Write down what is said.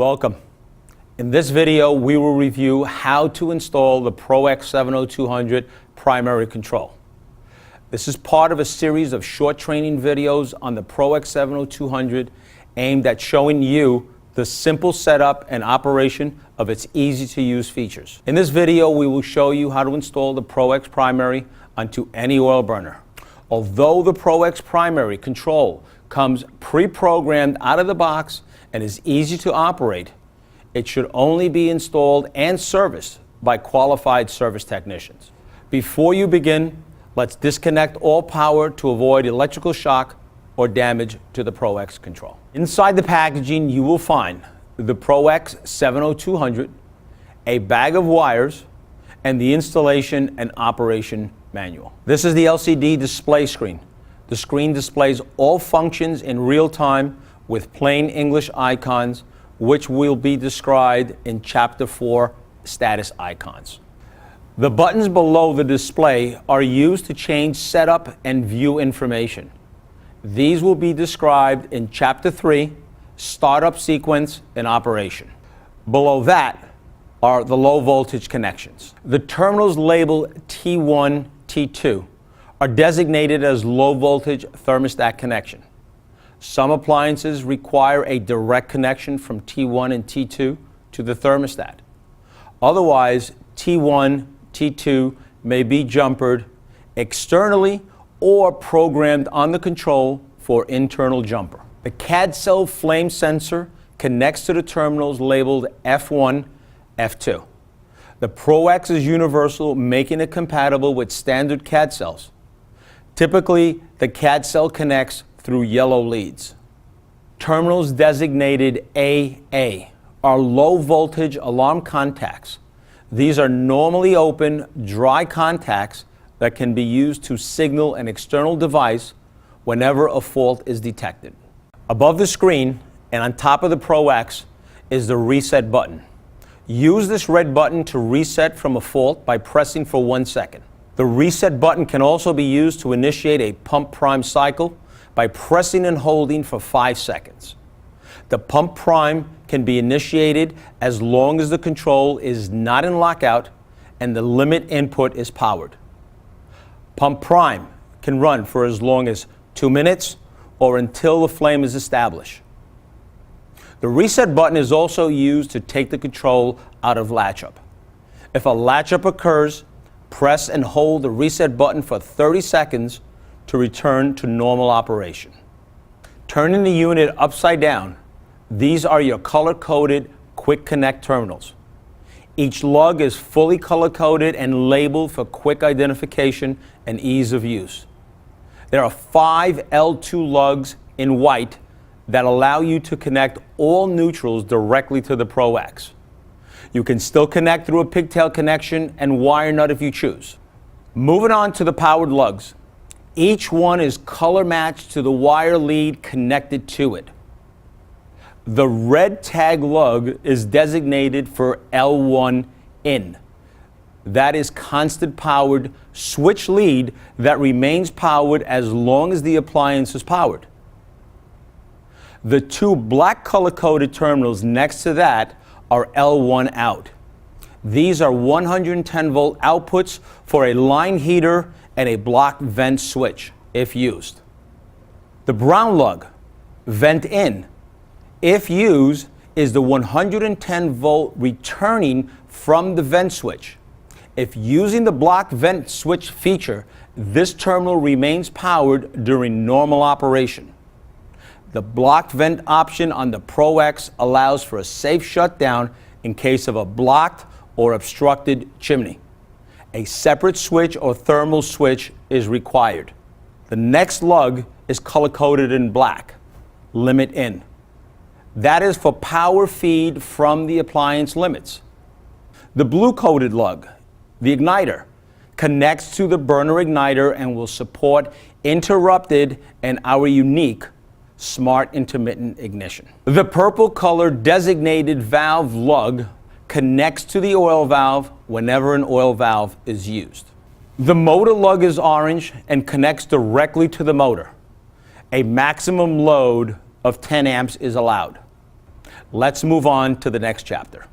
Welcome. In this video, we will review how to install the ProX 70200 primary control. This is part of a series of short training videos on the ProX 70200 aimed at showing you the simple setup and operation of its easy-to-use features. In this video, we will show you how to install the ProX primary onto any oil burner. Although the ProX primary control comes pre-programmed out of the box and is easy to operate, it should only be installed and serviced by qualified service technicians. Before you begin, let's disconnect all power to avoid electrical shock or damage to the ProX control. Inside the packaging, you will find the ProX 70200, a bag of wires, and the installation and operation manual. This is the LCD display screen. The screen displays all functions in real time with plain English icons, which will be described in Chapter 4, Status Icons. The buttons below the display are used to change setup and view information. These will be described in Chapter 3, Startup Sequence and Operation. Below that are the low voltage connections. The terminals labeled T1, T2 are designated as low voltage thermostat connection. Some appliances require a direct connection from T1 and T2 to the thermostat. Otherwise, T1, T2 may be jumpered externally or programmed on the control for internal jumper. The CAD cell flame sensor connects to the terminals labeled F1, F2. The ProX is universal, making it compatible with standard CAD cells. Typically, the CAD cell connects through yellow leads. Terminals designated AA are low voltage alarm contacts. These are normally open, dry contacts that can be used to signal an external device whenever a fault is detected. Above the screen and on top of the ProX is the reset button. Use this red button to reset from a fault by pressing for 1 second. The reset button can also be used to initiate a pump prime cycle by pressing and holding for 5 seconds. The pump prime can be initiated as long as the control is not in lockout and the limit input is powered. Pump prime can run for as long as 2 minutes or until the flame is established. The reset button is also used to take the control out of latch-up. If a latch-up occurs, press and hold the reset button for 30 seconds to return to normal operation. Turning the unit upside down, these are your color-coded Quick Connect terminals. Each lug is fully color-coded and labeled for quick identification and ease of use. There are 5 L2 lugs in white that allow you to connect all neutrals directly to the ProX. You can still connect through a pigtail connection and wire nut if you choose. Moving on to the powered lugs. Each one is color matched to the wire lead connected to it. The red tag lug is designated for L1 in. That is constant powered switch lead that remains powered as long as the appliance is powered. The 2 black color-coded terminals next to that are L1 out. These are 110 volt outputs for a line heater and a block vent switch, if used. The brown lug, vent in, if used, is the 110 volt returning from the vent switch. If using the block vent switch feature, this terminal remains powered during normal operation. The blocked vent option on the ProX allows for a safe shutdown in case of a blocked or obstructed chimney. A separate switch or thermal switch is required. The next lug is color-coded in black, limit in. That is for power feed from the appliance limits. The blue-coded lug, the igniter, connects to the burner igniter and will support interrupted and our unique smart intermittent ignition. The purple color designated valve lug connects to the oil valve whenever an oil valve is used. The motor lug is orange and connects directly to the motor. A maximum load of 10 amps is allowed. Let's move on to the next chapter.